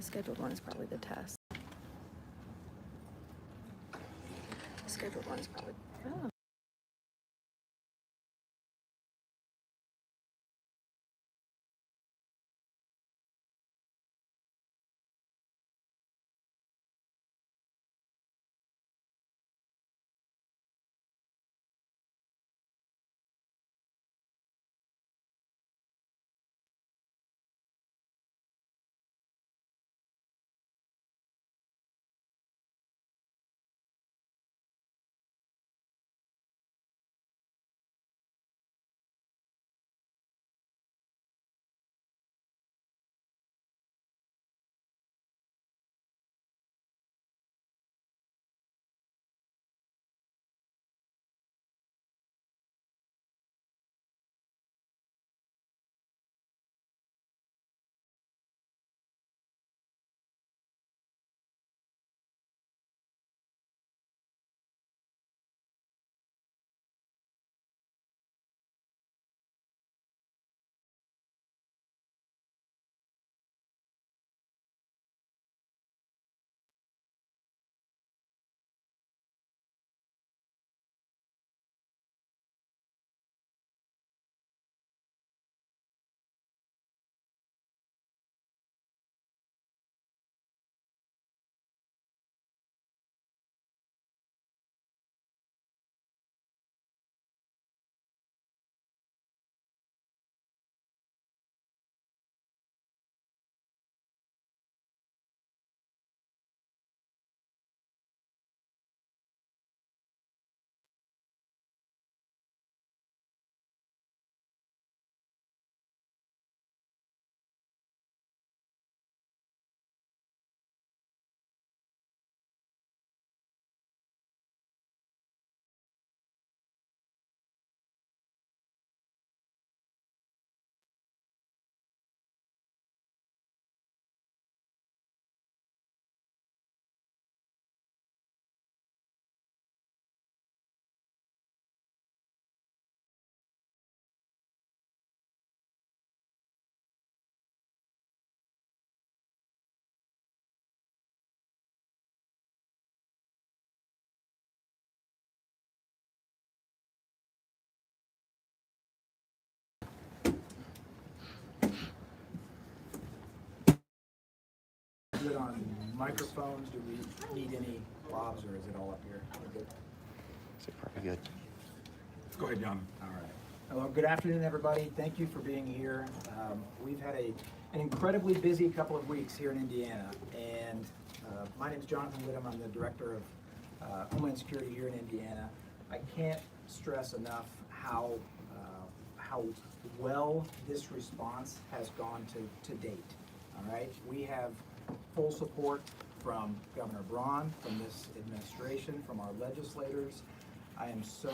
The scheduled one is probably the test. The scheduled one is probably, oh. Good on microphones? Do we need any blobs, or is it all up here? We're good? So probably good. Go ahead, John. All right. Hello, good afternoon, everybody. Thank you for being here. We've had an incredibly busy couple of weeks here in Indiana, and my name is Jonathan Whittam. I'm the Director of Homeland Security here in Indiana. I can't stress enough how well this response has gone to date. All right, we have full support from Governor Braun, from this administration, from our legislators. I am so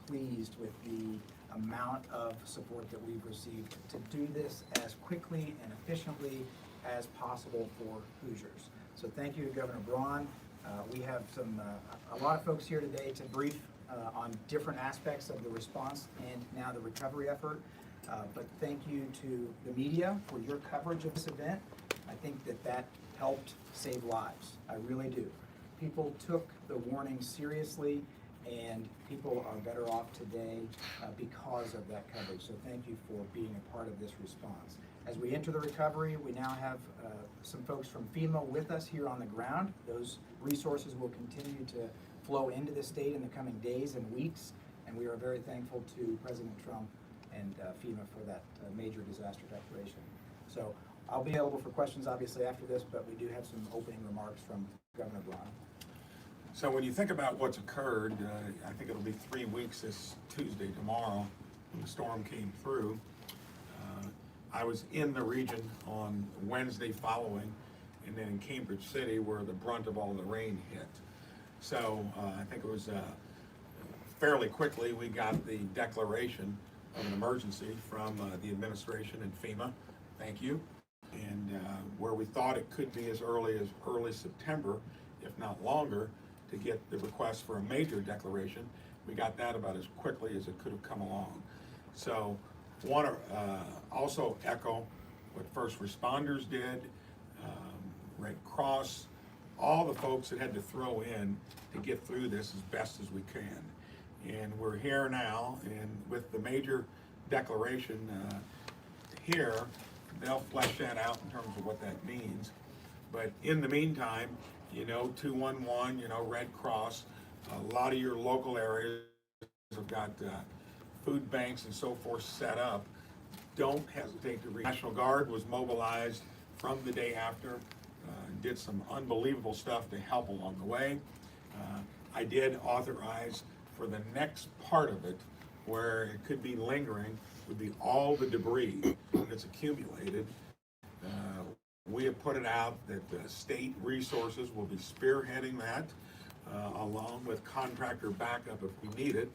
pleased with the amount of support that we've received to do this as quickly and efficiently as possible for Hoosiers. So thank you to Governor Braun. We have a lot of folks here today to brief on different aspects of the response and now the recovery effort. But thank you to the media for your coverage of this event. I think that helped save lives. I really do. People took the warning seriously, and people are better off today because of that coverage. So thank you for being a part of this response. As we enter the recovery, we now have some folks from FEMA with us here on the ground. Those resources will continue to flow into the state in the coming days and weeks, and we are very thankful to President Trump and FEMA for that major disaster declaration. So I'll be available for questions obviously after this, but we do have some opening remarks from Governor Braun. So when you think about what's occurred, I think it'll be 3 weeks this Tuesday, tomorrow, when the storm came through. I was in the region on Wednesday following, and then in Cambridge City where the brunt of all the rain hit. So I think it was fairly quickly we got the declaration of an emergency from the administration and FEMA. Thank you. And where we thought it could be as early September, if not longer, to get the request for a major declaration, we got that about as quickly as it could have come along. So want to also echo what first responders did, Red Cross, all the folks that had to throw in to get through this as best as we can. And we're here now, and with the major declaration here, they'll flesh that out in terms of what that means. But in the meantime, 211, Red Cross, a lot of your local areas have got food banks and so forth set up. Don't hesitate to reach. National Guard was mobilized from the day after, did some unbelievable stuff to help along the way. I did authorize for the next part of it, where it could be lingering, would be all the debris that's accumulated. We have put it out that the state resources will be spearheading that, along with contractor backup if we need it.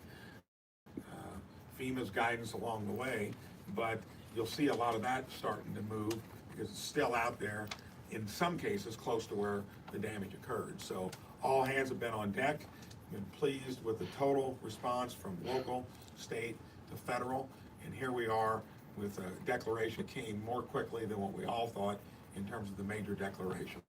FEMA's guidance along the way, but you'll see a lot of that starting to move because it's still out there, in some cases, close to where the damage occurred. So all hands have been on deck. Been pleased with the total response from local, state, to federal, and here we are with a declaration that came more quickly than what we all thought in terms of the major declaration.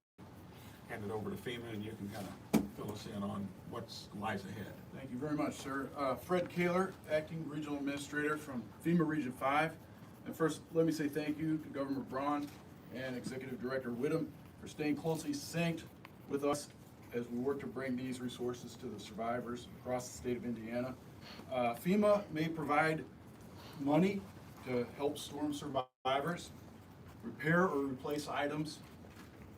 Hand it over to FEMA, and you can kind of fill us in on what lies ahead. Thank you very much, sir. Fred Kaler, Acting Regional Administrator from FEMA Region 5. And first, let me say thank you to Governor Braun and Executive Director Whittam for staying closely synced with us as we work to bring these resources to the survivors across the state of Indiana. FEMA may provide money to help storm survivors repair or replace items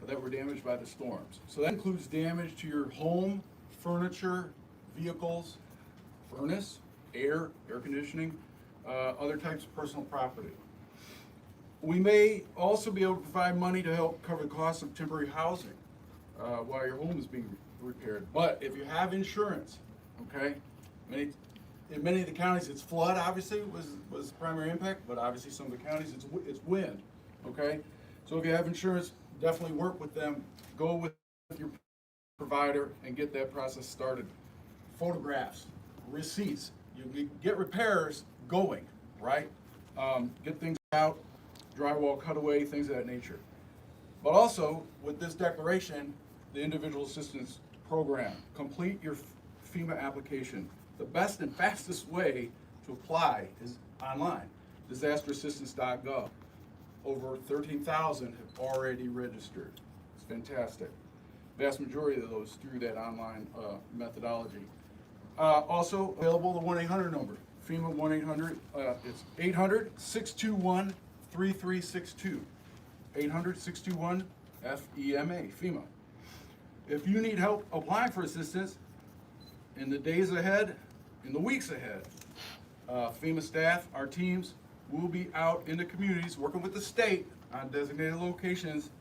that were damaged by the storms. So that includes damage to your home, furniture, vehicles, furnace, air conditioning, other types of personal property. We may also be able to provide money to help cover the cost of temporary housing while your home is being repaired. But if you have insurance, okay, in many of the counties it's flood, obviously, was the primary impact, but obviously some of the counties it's wind, okay? So if you have insurance, definitely work with them, go with your provider and get that process started. Photographs, receipts, you get repairs going, right? Get things out, drywall cutaway, things of that nature. But also, with this declaration, the Individual Assistance Program, complete your FEMA application. The best and fastest way to apply is online, disasterassistance.gov. Over 13,000 have already registered. It's fantastic. Vast majority of those through that online methodology. Also available the 1-800 number, FEMA 1-800. It's 800-621-3362. 800-621-FEMA, FEMA. If you need help applying for assistance in the days ahead, in the weeks ahead, FEMA staff, our teams, will be out in the communities working with the state on designated locations,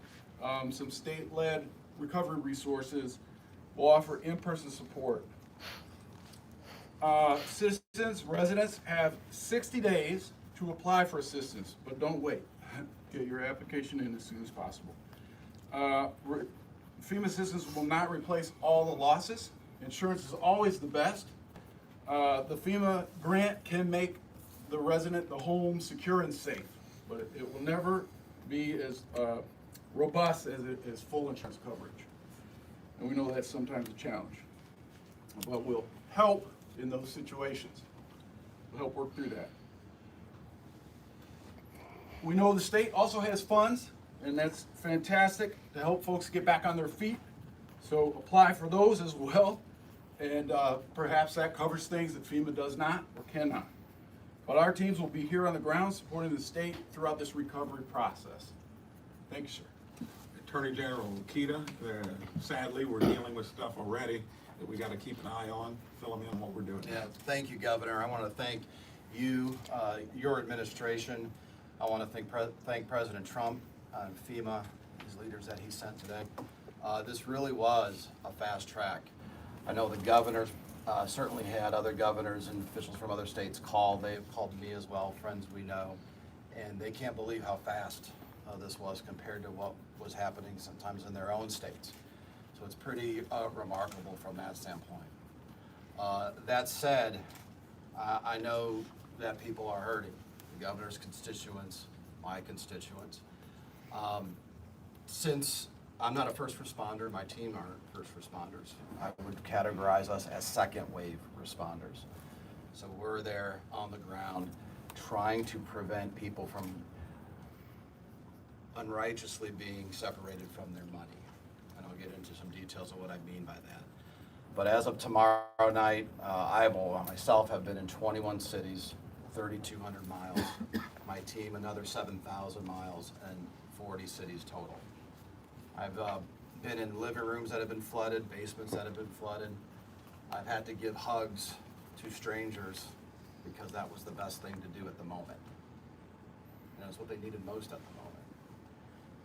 some state-led recovery resources. We'll offer in-person support. Citizens, residents have 60 days to apply for assistance, but don't wait. Get your application in as soon as possible. FEMA assistance will not replace all the losses. Insurance is always the best. The FEMA grant can make the resident, the home, secure and safe, but it will never be as robust as full insurance coverage. And we know that's sometimes a challenge, but we'll help in those situations. We'll help work through that. We know the state also has funds, and that's fantastic to help folks get back on their feet. So apply for those as well, and perhaps that covers things that FEMA does not or cannot. But our teams will be here on the ground supporting the state throughout this recovery process. Thank you, sir. Attorney General Kita, sadly, we're dealing with stuff already that we got to keep an eye on. Fill them in what we're doing. Yeah, thank you, Governor. I want to thank you, your administration. I want to thank President Trump and FEMA, his leaders that he sent today. This really was a fast track. I know the governor certainly had other governors and officials from other states call. They've called me as well, friends we know, and they can't believe how fast this was compared to what was happening sometimes in their own states. So it's pretty remarkable from that standpoint. That said, I know that people are hurting. The governor's constituents, my constituents. Since I'm not a first responder, my team aren't first responders. I would categorize us as second wave responders. So we're there on the ground trying to prevent people from unrighteously being separated from their money. And I'll get into some details of what I mean by that. But as of tomorrow night, I myself have been in 21 cities, 3,200 miles. My team, another 7,000 miles and 40 cities total. I've been in living rooms that have been flooded, basements that have been flooded. I've had to give hugs to strangers because that was the best thing to do at the moment. And it's what they needed most at the moment.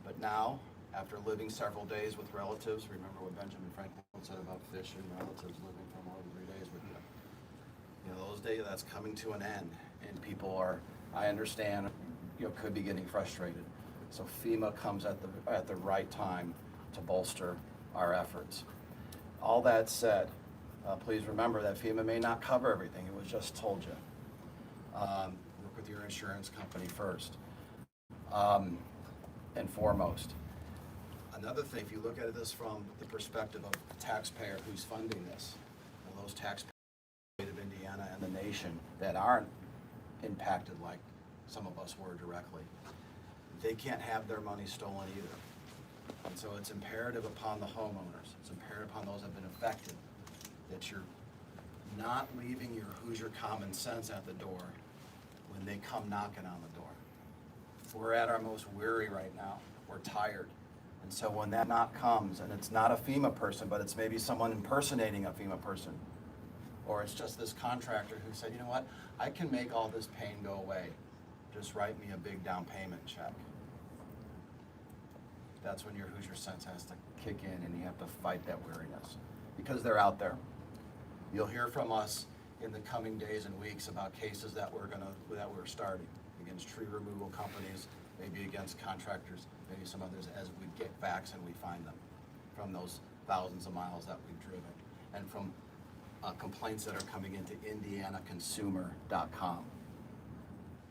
But now, after living several days with relatives, remember what Benjamin Franklin said about fishing, relatives living for more than 3 days with you. You know, those days, that's coming to an end, and people are, I understand, could be getting frustrated. So FEMA comes at the right time to bolster our efforts. All that said, please remember that FEMA may not cover everything. It was just told you. Work with your insurance company first and foremost. Another thing, if you look at this from the perspective of the taxpayer who's funding this, and those taxpayers of Indiana and the nation that aren't impacted like some of us were directly, they can't have their money stolen either. And so it's imperative upon the homeowners, it's imperative upon those that have been affected, that you're not leaving your Hoosier common sense at the door when they come knocking on the door. We're at our most weary right now. We're tired. And so when that knock comes, and it's not a FEMA person, but it's maybe someone impersonating a FEMA person, or it's just this contractor who said, you know what, I can make all this pain go away. Just write me a big down payment check. That's when your Hoosier sense has to kick in and you have to fight that weariness because they're out there. You'll hear from us in the coming days and weeks about cases that we're starting against tree removal companies, maybe against contractors, maybe some others as we get facts and we find them from those thousands of miles that we've driven and from complaints that are coming into indianaconsumer.com.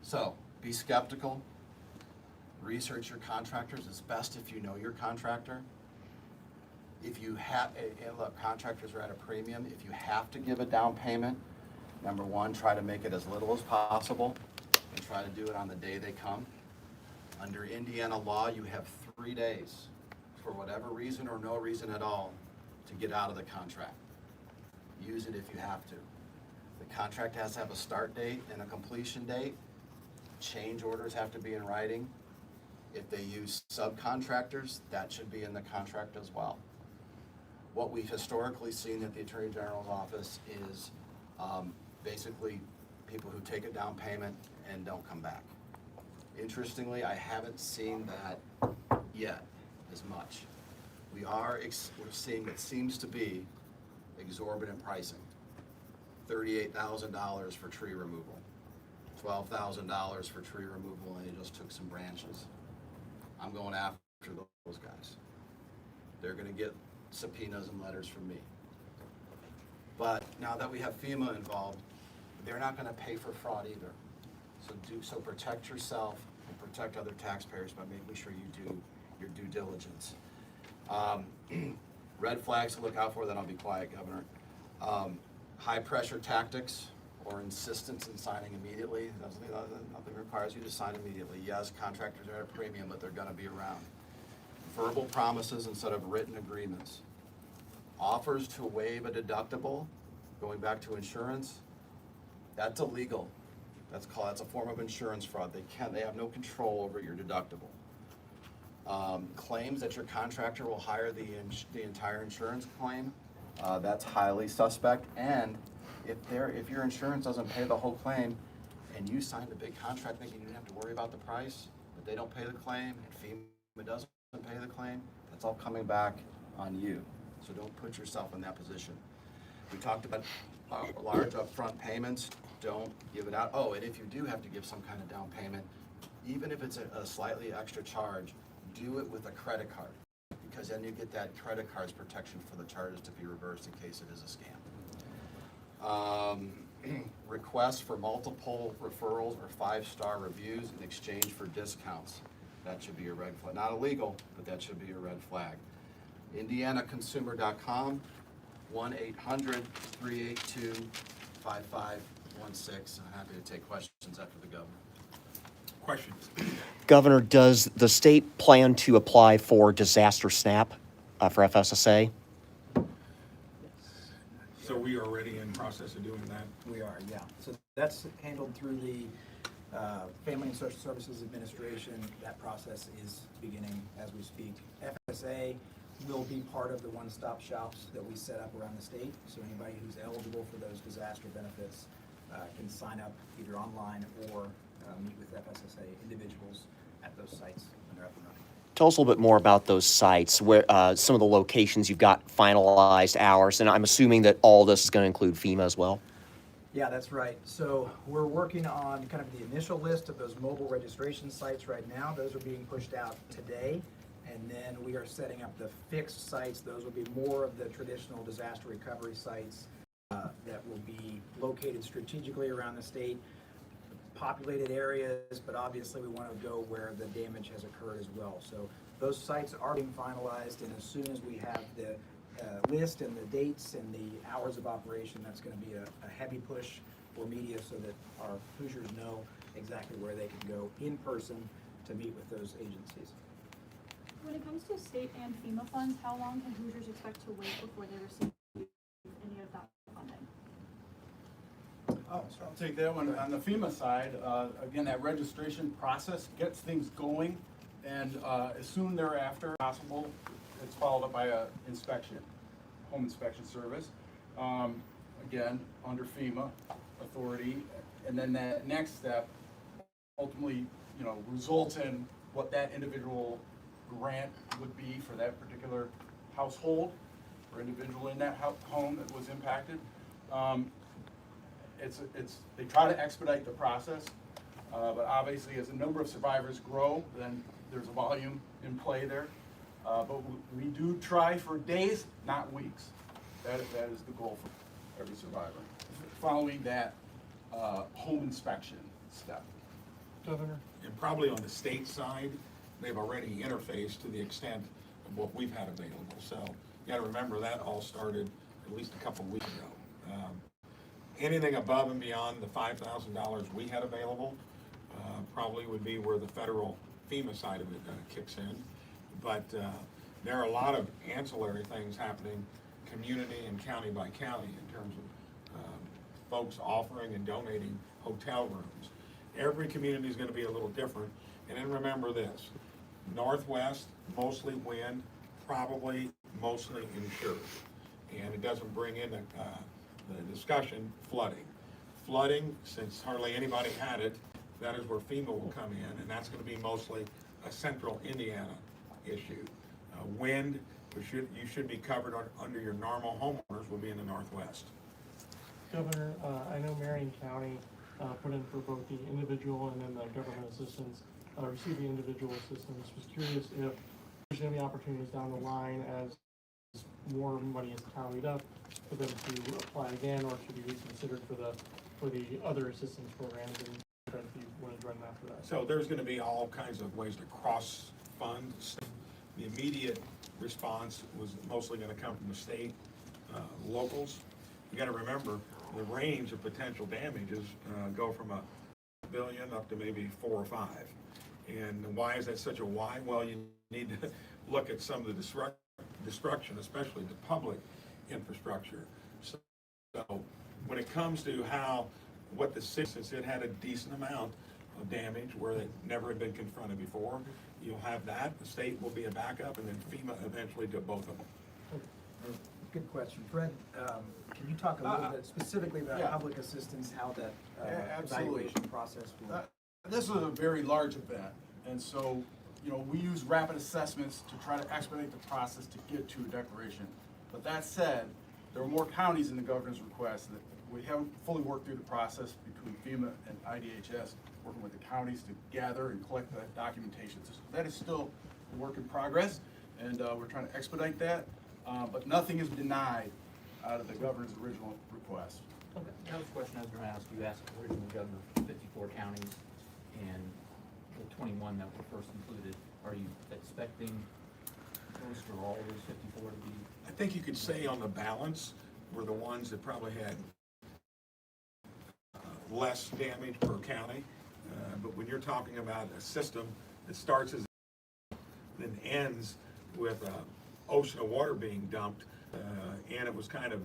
So be skeptical. Research your contractors. It's best if you know your contractor. If you have, and look, contractors are at a premium. If you have to give a down payment, number one, try to make it as little as possible and try to do it on the day they come. Under Indiana law, you have 3 days for whatever reason or no reason at all to get out of the contract. Use it if you have to. The contract has to have a start date and a completion date. Change orders have to be in writing. If they use subcontractors, that should be in the contract as well. What we've historically seen at the Attorney General's office is basically people who take a down payment and don't come back. Interestingly, I haven't seen that yet as much. We're seeing what seems to be exorbitant pricing. $38,000 for tree removal, $12,000 for tree removal, and they just took some branches. I'm going after those guys. They're going to get subpoenas and letters from me. But now that we have FEMA involved, they're not going to pay for fraud either. So protect yourself and protect other taxpayers by making sure you do your due diligence. Red flags to look out for, then I'll be quiet, Governor. High pressure tactics or insistence in signing immediately. Nothing requires you to sign immediately. Yes, contractors are at a premium, but they're going to be around. Verbal promises instead of written agreements. Offers to waive a deductible, going back to insurance, that's illegal. That's a form of insurance fraud. They have no control over your deductible. Claims that your contractor will hire the entire insurance claim, that's highly suspect. And if your insurance doesn't pay the whole claim, and you signed a big contract thinking you didn't have to worry about the price, but they don't pay the claim, and FEMA doesn't pay the claim, that's all coming back on you. So don't put yourself in that position. We talked about large upfront payments. Don't give it out. Oh, and if you do have to give some kind of down payment, even if it's a slightly extra charge, do it with a credit card, because then you get that credit card's protection for the charges to be reversed in case it is a scam. Requests for multiple referrals or 5-star reviews in exchange for discounts. That should be a red flag. Not illegal, but that should be a red flag. indianaconsumer.com, 1-800-382-5516. I'm happy to take questions after the governor. Questions? Governor, does the state plan to apply for disaster SNAP for FSSA? So we are already in process of doing that? We are, yeah. So that's handled through the Family and Social Services Administration. That process is beginning as we speak. FSA will be part of the one-stop shops that we set up around the state. So anybody who's eligible for those disaster benefits can sign up either online or meet with FSSA individuals at those sites when they're up and running. Tell us a little bit more about those sites, where some of the locations you've got finalized hours, and I'm assuming that all this is going to include FEMA as well. Yeah, that's right. So we're working on kind of the initial list of those mobile registration sites right now. Those are being pushed out today. And then we are setting up the fixed sites. Those will be more of the traditional disaster recovery sites that will be located strategically around the state, populated areas, but obviously we want to go where the damage has occurred as well. So those sites are being finalized, and as soon as we have the list and the dates and the hours of operation, that's going to be a heavy push for media so that our Hoosiers know exactly where they can go in person to meet with those agencies. When it comes to state and FEMA funds, how long can Hoosiers expect to wait before they receive any of that funding? I'll take that one. On the FEMA side, again, that registration process gets things going, and as soon thereafter possible, it's followed up by a inspection, home inspection service. Again, under FEMA authority, and then that next step ultimately, results in what that individual grant would be for that particular household or individual in that home that was impacted. They try to expedite the process, but obviously as the number of survivors grow, then there's a volume in play there. But we do try for days, not weeks. That is the goal for every survivor, following that home inspection step. Governor? And probably on the state side, they've already interfaced to the extent of what we've had available. So you gotta remember that all started at least a couple of weeks ago. Anything above and beyond the $5,000 we had available probably would be where the federal FEMA side of it kicks in. But there are a lot of ancillary things happening community and county by county in terms of folks offering and donating hotel rooms. Every community is going to be a little different. And then remember this, Northwest, mostly wind, probably mostly insured. And it doesn't bring in the discussion flooding. Flooding, since hardly anybody had it, that is where FEMA will come in, and that's going to be mostly a central Indiana issue. Wind, you should be covered under your normal homeowners, will be in the Northwest. Governor, I know Marion County put in for both the individual and then the government assistance, received the individual assistance. Was curious if there's going to be opportunities down the line as more money is tallied up for them to apply again, or should be reconsidered for the other assistance programs, and if you want to join them after that. So there's going to be all kinds of ways to cross-fund. The immediate response was mostly going to come from the state, locals. You got to remember the range of potential damages go from $1 billion up to maybe 4 or 5. And why is that such a why? Well, you need to look at some of the destruction, especially the public infrastructure. So when it comes to what the city, since it had a decent amount of damage where it never had been confronted before, you'll have that. The state will be a backup, and then FEMA eventually to both of them. Good question. Fred, can you talk a little bit specifically about public assistance, how that evaluation process will? This is a very large event, and so, we use rapid assessments to try to expedite the process to get to a declaration. But that said, there are more counties in the governor's request that we haven't fully worked through the process between FEMA and IDHS, working with the counties to gather and collect that documentation. So that is still a work in progress, and we're trying to expedite that. But nothing is denied out of the governor's original request. Okay, that was a question I was going to ask. You asked the original governor for 54 counties and the 21 that were first included. Are you expecting most or all those 54 to be? I think you could say on the balance were the ones that probably had less damage per county. But when you're talking about a system that starts as then ends with an ocean of water being dumped, and it was kind of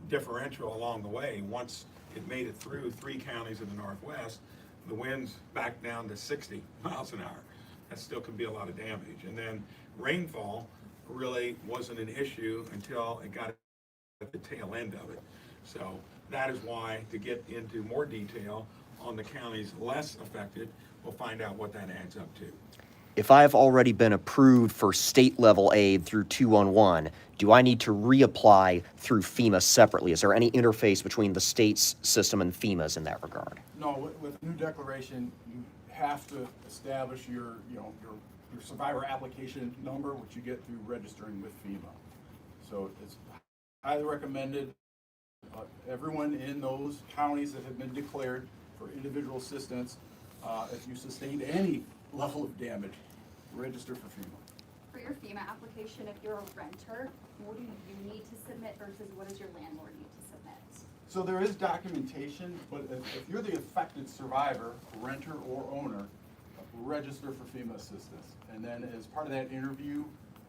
differential along the way. Once it made it through 3 counties in the Northwest, the winds back down to 60 miles an hour. That still can be a lot of damage. And then rainfall really wasn't an issue until it got at the tail end of it. So that is why, to get into more detail on the counties less affected, we'll find out what that adds up to. If I've already been approved for state level aid through 211, do I need to reapply through FEMA separately? Is there any interface between the state's system and FEMA's in that regard? No, with new declaration, you have to establish your survivor application number, which you get through registering with FEMA. So it's highly recommended. Everyone in those counties that have been declared for individual assistance, if you sustained any level of damage, register for FEMA. For your FEMA application, if you're a renter, what do you need to submit versus what does your landlord need to submit? So there is documentation, but if you're the affected survivor, renter or owner, register for FEMA assistance. And then as part of that interview,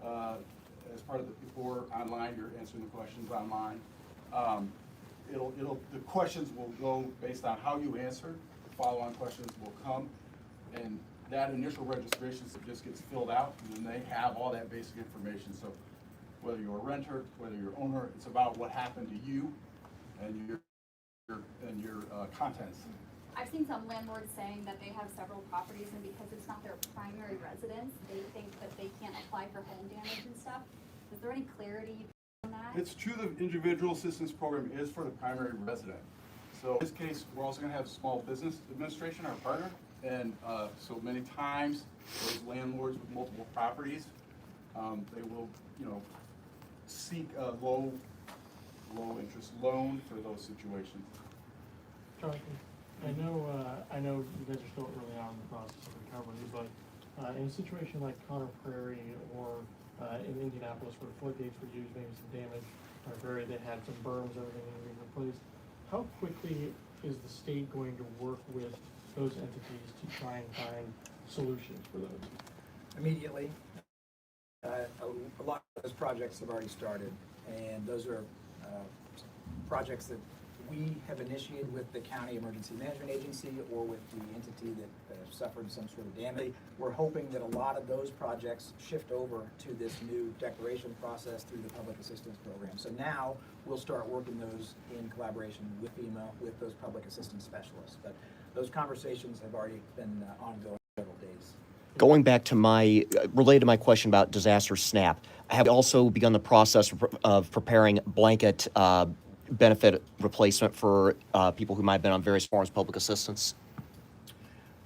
as part of before online, you're answering the questions online. The questions will go based on how you answer. The follow-on questions will come, and that initial registration just gets filled out, and then they have all that basic information. So whether you're a renter, whether you're an owner, it's about what happened to you and your contents. I've seen some landlords saying that they have several properties, and because it's not their primary residence, they think that they can't apply for home damage and stuff. Is there any clarity on that? It's true the individual assistance program is for the primary resident. So in this case, we're also going to have Small Business Administration, our partner, and so many times those landlords with multiple properties, they will, seek a low interest loan for those situations. Jonathan, I know you guys are still early on in the process of recovery, but in a situation like Conner Prairie or in Indianapolis where floodgates were used, maybe some damage, Conner Prairie, they had some berms, everything being replaced. How quickly is the state going to work with those entities to try and find solutions for those? Immediately. A lot of those projects have already started, and those are projects that we have initiated with the County Emergency Management Agency or with the entity that suffered some sort of damage. We're hoping that a lot of those projects shift over to this new declaration process through the Public Assistance Program. So now we'll start working those in collaboration with FEMA, with those public assistance specialists. But those conversations have already been ongoing for several days. Going back to related to my question about disaster SNAP, I have also begun the process of preparing blanket benefit replacement for people who might have been on various forms of public assistance.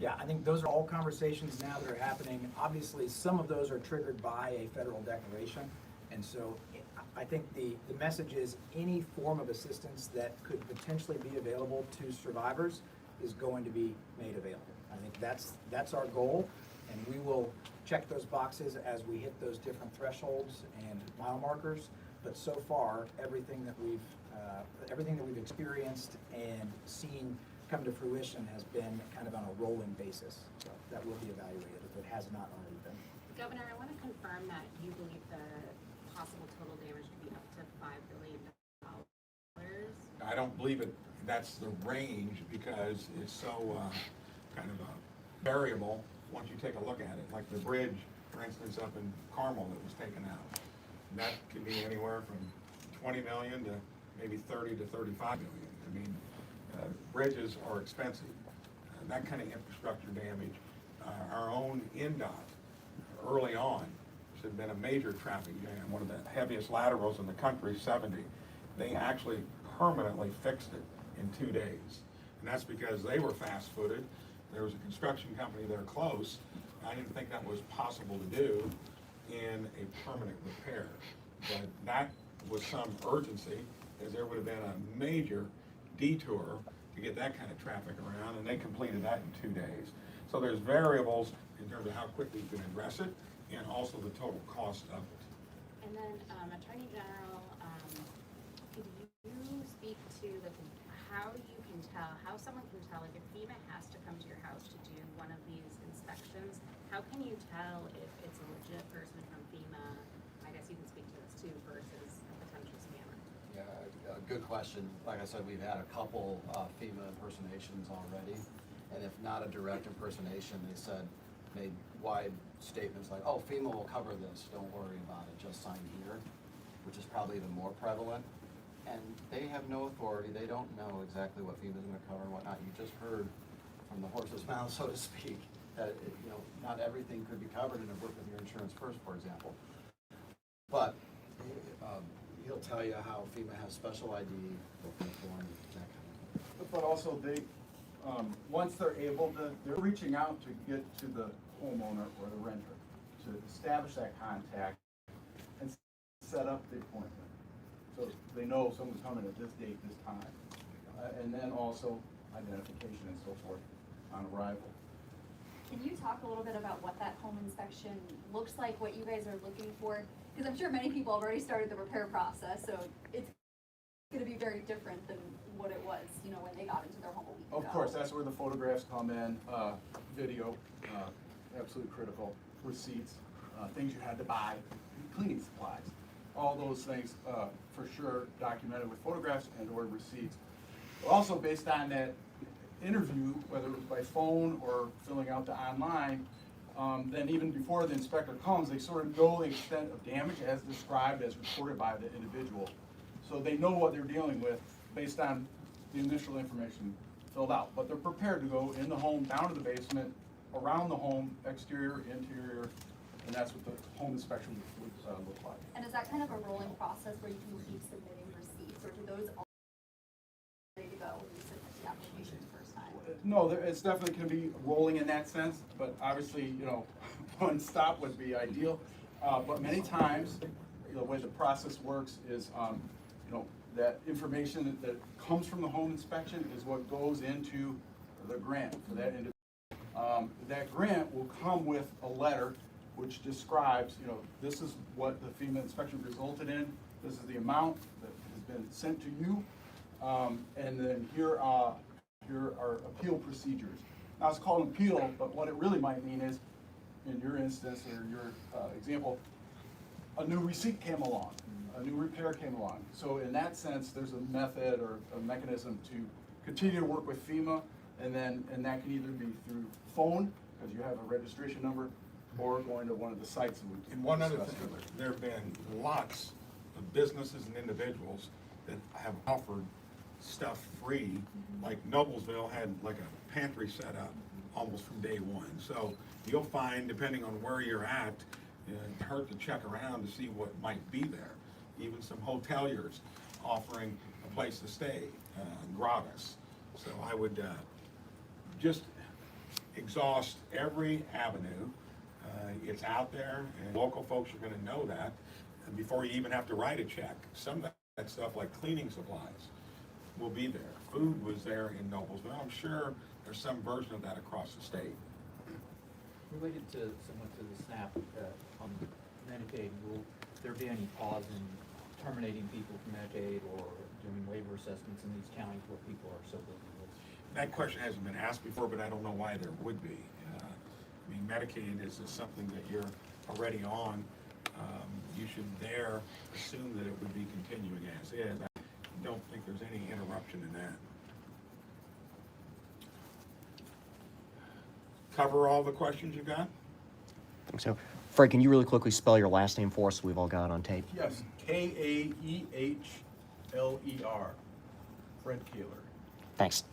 Yeah, I think those are all conversations now that are happening. Obviously, some of those are triggered by a federal declaration. And so I think the message is any form of assistance that could potentially be available to survivors is going to be made available. I think that's our goal, and we will check those boxes as we hit those different thresholds and mile markers. But so far, everything that we've experienced and seen come to fruition has been kind of on a rolling basis. So that will be evaluated if it has not already been. Governor, I want to confirm that you believe the possible total damage to be up to $5 billion. I don't believe it. That's the range because it's so kind of variable once you take a look at it. Like the bridge, for instance, up in Carmel that was taken out. That could be anywhere from 20 million to maybe 30 to 35 million. I mean, bridges are expensive. That kind of infrastructure damage. Our own NDOT, early on, which had been a major traffic jam, one of the heaviest laterals in the country, 70, they actually permanently fixed it in 2 days. And that's because they were fast-footed. There was a construction company there close. I didn't think that was possible to do in a permanent repair. But that was some urgency, as there would have been a major detour to get that kind of traffic around, and they completed that in 2 days. So there's variables in terms of how quickly you can address it, and also the total cost of it. And then, Attorney General, could you speak to how someone can tell, like if FEMA has to come to your house to do one of these inspections, how can you tell if it's a legit person from FEMA? I guess you can speak to this too, versus a potential scammer. Yeah, good question. Like I said, we've had a couple FEMA impersonations already. And if not a direct impersonation, they made wide statements like, oh, FEMA will cover this, don't worry about it, just sign here, which is probably even more prevalent. And they have no authority, they don't know exactly what FEMA's gonna cover and whatnot. You just heard from the horse's mouth, so to speak, that, not everything could be covered and work with your insurance first, for example. But he'll tell you how FEMA has special ID, booking form, that kind of thing. But also they, once they're able to, they're reaching out to get to the homeowner or the renter to establish that contact and set up the appointment. So they know someone's coming at this date, this time. And then also identification and so forth on arrival. Can you talk a little bit about what that home inspection looks like, what you guys are looking for? Because I'm sure many people have already started the repair process, so it's gonna be very different than what it was, when they got into their home a week ago. Of course, that's where the photographs come in, video, absolutely critical, receipts, things you had to buy, cleaning supplies. All those things, for sure, documented with photographs and or receipts. Also, based on that interview, whether it was by phone or filling out the online, then even before the inspector comes, they sort of know the extent of damage as described, as reported by the individual. So they know what they're dealing with based on the initial information filled out. But they're prepared to go in the home, down to the basement, around the home, exterior, interior, and that's what the home inspection would look like. And is that kind of a rolling process where you can keep submitting receipts, or do those all ready to go when you submit the application the first time? No, it's definitely can be rolling in that sense, but obviously, one stop would be ideal. But many times, the way the process works is, that information that comes from the home inspection is what goes into the grant for that individual. That grant will come with a letter which describes, this is what the FEMA inspection resulted in, this is the amount that has been sent to you, and then here are appeal procedures. Now it's called an appeal, but what it really might mean is, in your instance or your example, a new receipt came along, a new repair came along. So in that sense, there's a method or a mechanism to continue to work with FEMA, and that can either be through phone, because you have a registration number, or going to one of the sites that we And one other discussed thing, earlier. there have been lots of businesses and individuals that have offered stuff free, like Noblesville had like a pantry set up almost from day one. So you'll find, depending on where you're at, it hurt to check around to see what might be there. Even some hoteliers offering a place to stay, gratis. So I would just exhaust every avenue. It's out there, and local folks are gonna know that before you even have to write a check. Some of that stuff, like cleaning supplies, will be there. Food was there in Noblesville. I'm sure there's some version of that across the state. Related to somewhat to the SNAP, on Medicaid, will there be any pause in terminating people from Medicaid or doing labor assessments in these counties where people are so busy with? That question hasn't been asked before, but I don't know why there would be. I mean, Medicaid is something that you're already on. You should there assume that it would be continuing as is. I don't think there's any interruption in that. Cover all the questions you got? I think so. Fred, can you really quickly spell your last name for us so we've all got it on tape? Yes, Kaehler, Fred Kaehler. Thanks.